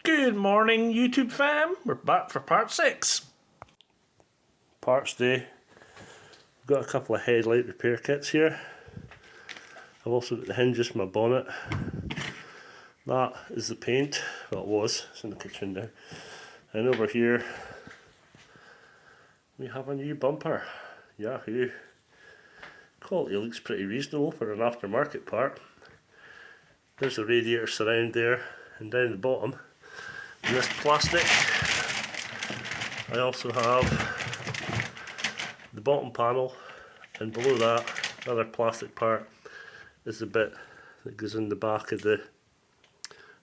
Good morning, YouTube fam. We're back for part 6. Parts day. I've got a couple of headlight repair kits here. I've also got the hinges for my bonnet. That is the paint. Well, it was. It's in the kitchen now. And over here we have a new bumper. Yahoo! Quality looks pretty reasonable for an aftermarket part. There's the radiator surround there, and down the bottom in this plastic I also have the bottom panel, and below that another plastic part is the bit that goes in the back of the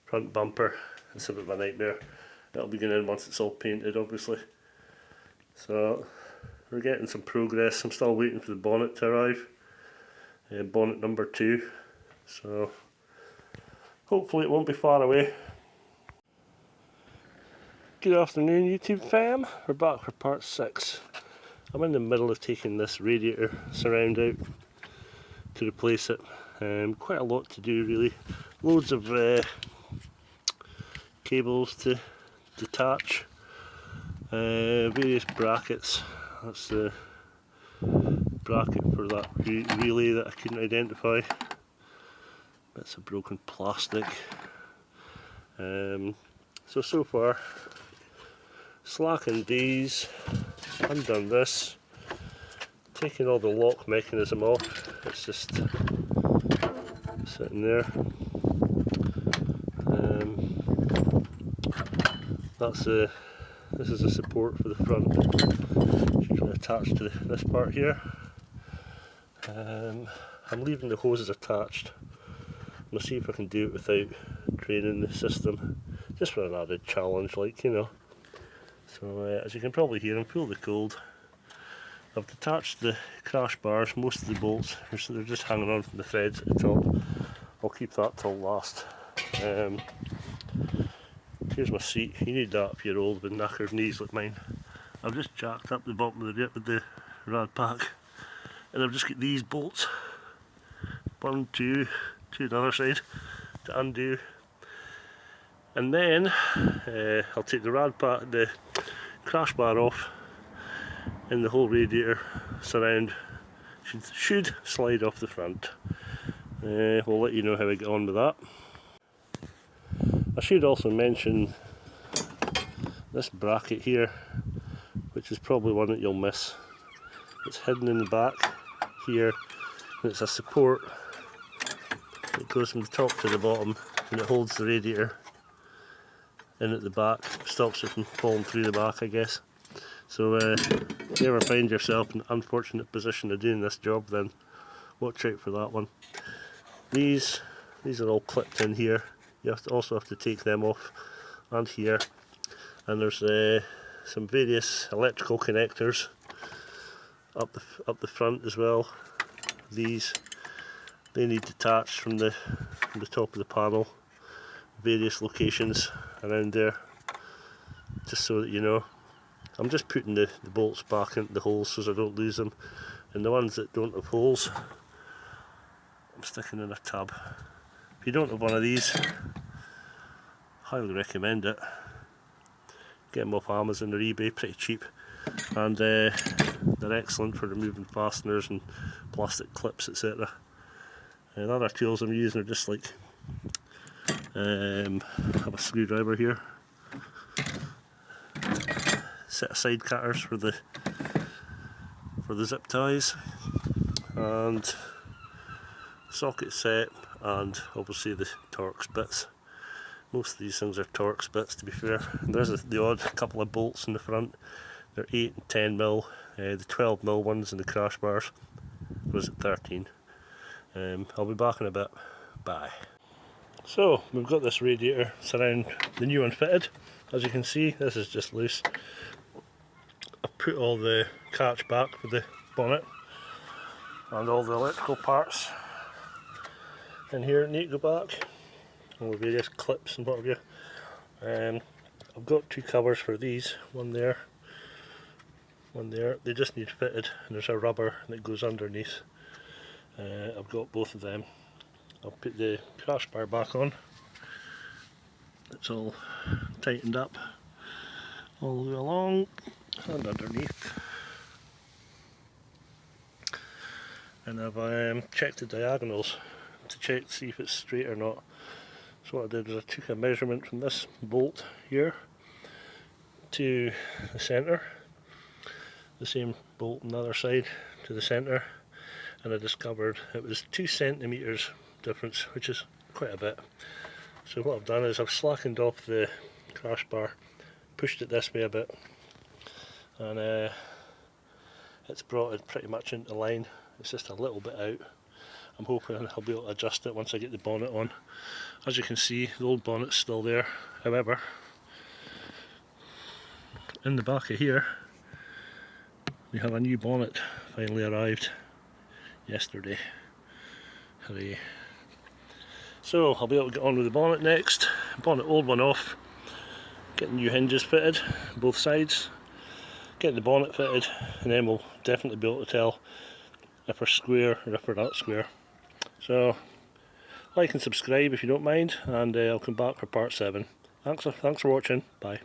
front bumper. It's a bit of a nightmare. It'll be going in once it's all painted, obviously. So we're getting some progress. I'm still waiting for the bonnet to arrive, bonnet number 2, so hopefully it won't be far away. Good afternoon, YouTube fam. We're back for part 6. I'm in the middle of taking this radiator surround out to replace it. Quite a lot to do really. Loads of cables to detach. Various brackets. That's the bracket for that relay that I couldn't identify. Bits of broken plastic. So far, slackened these, undone this, taking all the lock mechanism off. It's just sitting there. This is a support for the front, which is attached to this part here. I'm leaving the hoses attached. I'm going to see if I can do it without draining the system, just for an added challenge, like, you know. So as you can probably hear, I'm full of the cold. I've detached the crash bars, most of the bolts, so they're just hanging on from the threads at the top. I'll keep that till last. Here's my seat. You need that if you're old with knackered knees like mine. I've just jacked up the bottom of the bit with the rad pack, and I've just got these bolts, 1, 2 to the other side, to undo. And then I'll take the rad pack, the crash bar off, and the whole radiator surround should slide off the front. We'll let you know how I get on with that. I should also mention this bracket here, which is probably one that you'll miss. It's hidden in the back here, and it's a support that goes from the top to the bottom, and it holds the radiator in at the back, stops it from falling through the back, I guess. So if you ever find yourself in an unfortunate position of doing this job, then watch out for that one. These are all clipped in here. You also have to take them off, and here. And there's some various electrical connectors up the front as well. These, they need detached from the top of the panel, various locations around there, just so that you know. I'm just putting the bolts back into the holes so I don't lose them, and the ones that don't have holes I'm sticking in a tub. If you don't have one of these, highly recommend it. Get them off Amazon or eBay, pretty cheap, and they're excellent for removing fasteners and plastic clips, etc. And other tools I'm using are just like I have a screwdriver here, set of side cutters for the zip ties, and socket set, and obviously the Torx bits. Most of these things are Torx bits, to be fair. And there's the odd couple of bolts in the front. They're 8 and 10mm. The 12mm ones in the crash bars was at 13. I'll be back in a bit. Bye. So we've got this radiator surround, the new one fitted. As you can see, this is just loose. I've put all the catch back for the bonnet and all the electrical parts in here need to go back. All the various clips and what have you. I've got 2 covers for these, one there, one there. They just need fitted, and there's a rubber that goes underneath. I've got both of them. I'll put the crash bar back on, it's all tightened up all the way along and underneath. And I've checked the diagonals to check to see if it's straight or not. So what I did was I took a measurement from this bolt here to the centre, the same bolt on the other side to the centre, and I discovered it was 2 centimetres difference, which is quite a bit. So what I've done is I've slackened off the crash bar, pushed it this way a bit, and it's brought it pretty much into line. It's just a little bit out. I'm hoping I'll be able to adjust it once I get the bonnet on. As you can see, the old bonnet's still there. However, in the back of here we have a new bonnet finally arrived yesterday. Hooray. So I'll be able to get on with the bonnet next. Bonnet old one off, getting new hinges fitted both sides, get the bonnet fitted, and then we'll definitely be able to tell if we're square or if we're not square. So like and subscribe if you don't mind, and I'll come back for part 7. Thanks for watching. Bye.